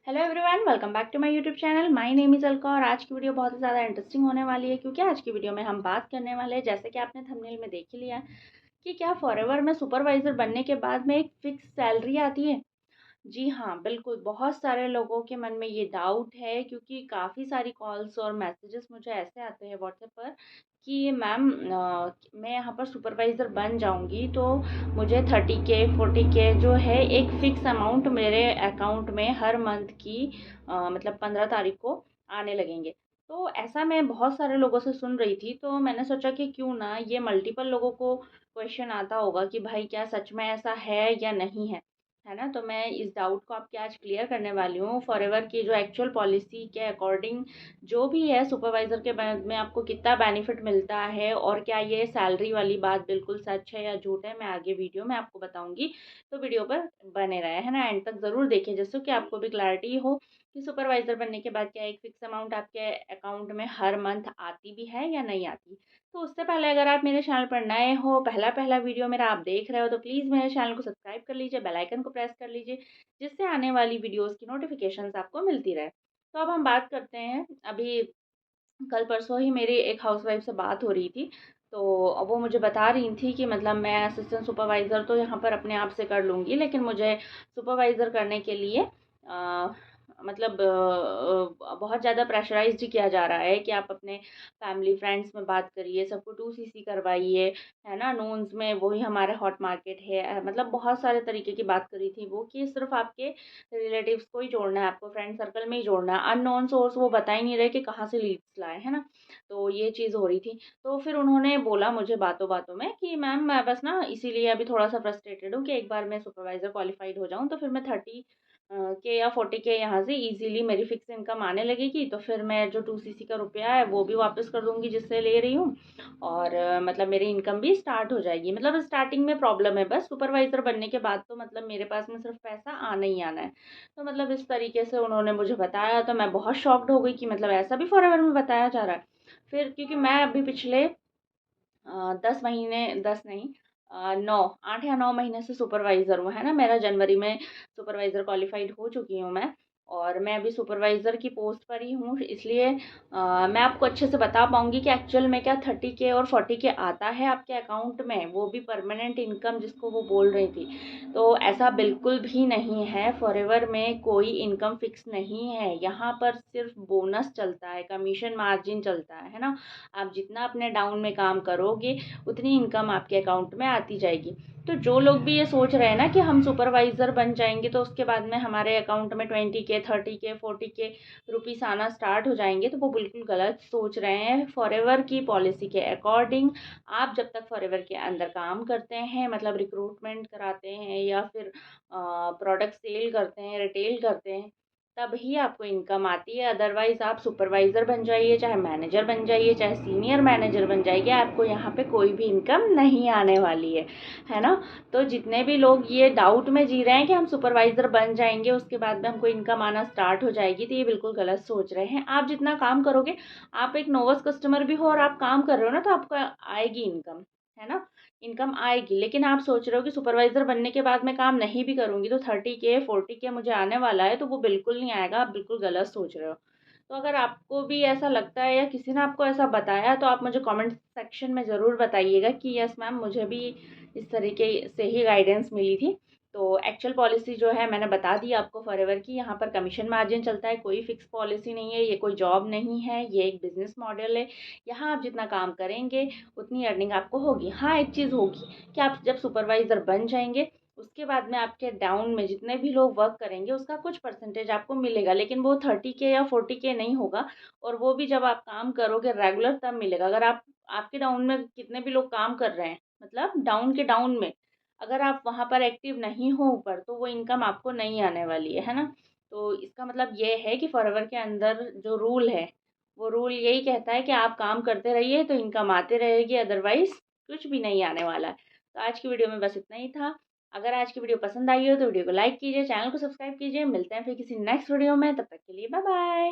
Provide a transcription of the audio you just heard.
Hello everyone, welcome back to my YouTube channel. My name is Alka और आज की video बहुत ही ज़्यादा इंटरेस्टिंग होने वाली है क्योंकि आज की वीडियो में हम बात करने वाले हैं, जैसे कि आपने थंबनेल में देख ही लिया है, कि क्या फॉरएवर में सुपरवाइज़र बनने के बाद में एक फ़िक्स सैलरी आती है। जी हाँ, बिल्कुल, बहुत सारे लोगों के मन में ये डाउट है क्योंकि काफ़ी सारी कॉल्स और मैसेजेस मुझे ऐसे आते हैं व्हाट्सएप पर कि मैम मैं यहाँ पर सुपरवाइज़र बन जाऊँगी तो मुझे 30K 40K जो है एक फ़िक्स अमाउंट मेरे अकाउंट में हर मंथ की मतलब 15 तारीख को आने लगेंगे। तो ऐसा मैं बहुत सारे लोगों से सुन रही थी, तो मैंने सोचा कि क्यों ना ये मल्टीपल लोगों को क्वेश्चन आता होगा कि भाई क्या सच में ऐसा है या नहीं है ना? तो मैं इस डाउट को आपके आज क्लियर करने वाली हूँ। फॉरएवर की जो एक्चुअल पॉलिसी के अकॉर्डिंग जो भी है सुपरवाइज़र के बाद में आपको कितना बेनिफिट मिलता है और क्या ये सैलरी वाली बात बिल्कुल सच है या झूठ है, मैं आगे वीडियो में आपको बताऊँगी। तो वीडियो पर बने रहें, है ना? एंड तक ज़रूर देखें जिससे कि आपको भी क्लैरिटी हो कि सुपरवाइज़र बनने के बाद क्या एक फ़िक्स अमाउंट आपके अकाउंट में हर मंथ आती भी है या नहीं आती। तो उससे पहले अगर आप मेरे चैनल पर नए हो, पहला वीडियो मेरा आप देख रहे हो, तो प्लीज़ मेरे चैनल को सब्सक्राइब कर लीजिए, बेल आइकन को प्रेस कर लीजिए, जिससे आने वाली वीडियोज़ की नोटिफ़िकेशंस आपको मिलती रहे। तो अब हम बात करते हैं, अभी कल परसों ही मेरी एक हाउसवाइफ़ से बात हो रही थी, तो वो मुझे बता रही थी कि मतलब मैं असिस्टेंट सुपरवाइज़र तो यहाँ पर अपने आप से कर लूँगी, लेकिन मुझे सुपरवाइज़र करने के लिए मतलब बहुत ज़्यादा प्रेशराइज़्ड किया जा रहा है कि आप अपने फैमिली फ्रेंड्स में बात करिए, सबको 2CC करवाइए, है ना? नोन्स में वही हमारे हॉट मार्केट है। मतलब बहुत सारे तरीके की बात करी थी वो कि सिर्फ़ आपके रिलेटिव्स को ही जोड़ना है, आपको फ्रेंड सर्कल में ही जोड़ना है। अननोन सोर्स वो बता ही नहीं रहे कि कहाँ से लीड्स लाएँ, है ना? तो ये चीज़ हो रही थी। तो फिर उन्होंने बोला मुझे बातों-बातों में कि मैम मैं बस ना इसीलिए अभी थोड़ा-सा फ्रस्ट्रेटेड हूँ कि एक बार मैं सुपरवाइज़र क्वालिफ़ाइड हो जाऊँ तो फिर मैं 30 के या 40K यहाँ से ईज़िली मेरी फ़िक्स इनकम आने लगेगी, तो फिर मैं जो 2CC का रुपया है वो भी वापस कर दूँगी जिससे ले रही हूँ और मतलब मेरी इनकम भी स्टार्ट हो जाएगी। मतलब स्टार्टिंग में प्रॉब्लम है बस, सुपरवाइज़र बनने के बाद तो मतलब मेरे पास में सिर्फ़ पैसा आना ही आना है। तो मतलब इस तरीके से उन्होंने मुझे बताया तो मैं बहुत शॉक्ड हो गई कि मतलब ऐसा भी फॉरएवर में बताया जा रहा है। फिर क्योंकि मैं अभी पिछले 10 महीने 10 नहीं 9 8 या 9 महीने से सुपरवाइज़र हूँ, है ना? मेरा जनवरी में सुपरवाइज़र क्वालिफ़ाइड हो चुकी हूँ मैं और मैं अभी सुपरवाइज़र की पोस्ट पर ही हूँ, इसलिए मैं आपको अच्छे से बता पाऊँगी कि एक्चुअल में क्या 30K और 40K आता है आपके अकाउंट में, वो भी परमानेंट इनकम जिसको वो बोल रही थी। तो ऐसा बिल्कुल भी नहीं है, फॉरएवर में कोई इनकम फ़िक्स नहीं है, यहाँ पर सिर्फ़ बोनस चलता है, कमीशन मार्जिन चलता है ना? आप जितना अपने डाउन में काम करोगे उतनी इनकम आपके अकाउंट में आती जाएगी। तो जो लोग भी ये सोच रहे हैं ना कि हम सुपरवाइज़र बन जाएँगे तो उसके बाद में हमारे अकाउंट में 20K 30K 40K रुपीस आना स्टार्ट हो जाएँगे, तो वो बिल्कुल गलत सोच रहे हैं। फॉरएवर की पॉलिसी के अकॉर्डिंग आप जब तक फॉरएवर के अंदर काम करते हैं, मतलब रिक्रूटमेंट कराते हैं या फिर प्रोडक्ट सेल करते हैं, रिटेल करते हैं, तभी आपको इनकम आती है। अदरवाइज़ आप सुपरवाइज़र बन जाइए, चाहे मैनेजर बन जाइए, चाहे सीनियर मैनेजर बन जाइए, आपको यहाँ पे कोई भी इनकम नहीं आने वाली है ना? तो जितने भी लोग ये डाउट में जी रहे हैं कि हम सुपरवाइज़र बन जाएँगे, उसके बाद में हमको इनकम आना स्टार्ट हो जाएगी, तो ये बिल्कुल गलत सोच रहे हैं। आप जितना काम करोगे, आप एक नोवस कस्टमर भी हो और आप काम कर रहे हो ना, तो आपको आएगी इनकम, है ना? इनकम आएगी, लेकिन आप सोच रहे हो कि सुपरवाइज़र बनने के बाद मैं काम नहीं भी करूँगी तो 30K 40K मुझे आने वाला है, तो वो बिल्कुल नहीं आएगा, आप बिल्कुल गलत सोच रहे हो। तो अगर आपको भी ऐसा लगता है या किसी ने आपको ऐसा बताया तो आप मुझे कमेंट सेक्शन में ज़रूर बताइएगा कि यस मैम मुझे भी इस तरीके से ही गाइडेंस मिली थी। तो एक्चुअल पॉलिसी जो है मैंने बता दी आपको फॉरएवर की, यहाँ पर कमीशन मार्जिन चलता है, कोई फिक्स पॉलिसी नहीं है, ये कोई जॉब नहीं है, ये एक बिज़नेस मॉडल है। यहाँ आप जितना काम करेंगे उतनी अर्निंग आपको होगी। हाँ, एक चीज़ होगी कि आप जब सुपरवाइज़र बन जाएँगे, उसके बाद में आपके डाउन में जितने भी लोग वर्क करेंगे, उसका कुछ परसेंटेज आपको मिलेगा, लेकिन वो 30K या 40K नहीं होगा और वो भी जब आप काम करोगे रेगुलर तब मिलेगा। अगर आपके डाउन में कितने भी लोग काम कर रहे हैं, मतलब डाउन के डाउन में, अगर आप वहाँ पर एक्टिव नहीं हो ऊपर, तो वो इनकम आपको नहीं आने वाली है ना? तो इसका मतलब ये है कि फॉरएवर के अंदर जो रूल है, वो रूल यही कहता है कि आप काम करते रहिए तो इनकम आती रहेगी, अदरवाइज़ कुछ भी नहीं आने वाला है। तो आज की वीडियो में बस इतना ही था। अगर आज की वीडियो पसंद आई हो तो वीडियो को लाइक कीजिए, चैनल को सब्सक्राइब कीजिए। मिलते हैं फिर किसी नेक्स्ट वीडियो में, तब तक के लिए बाय बाय।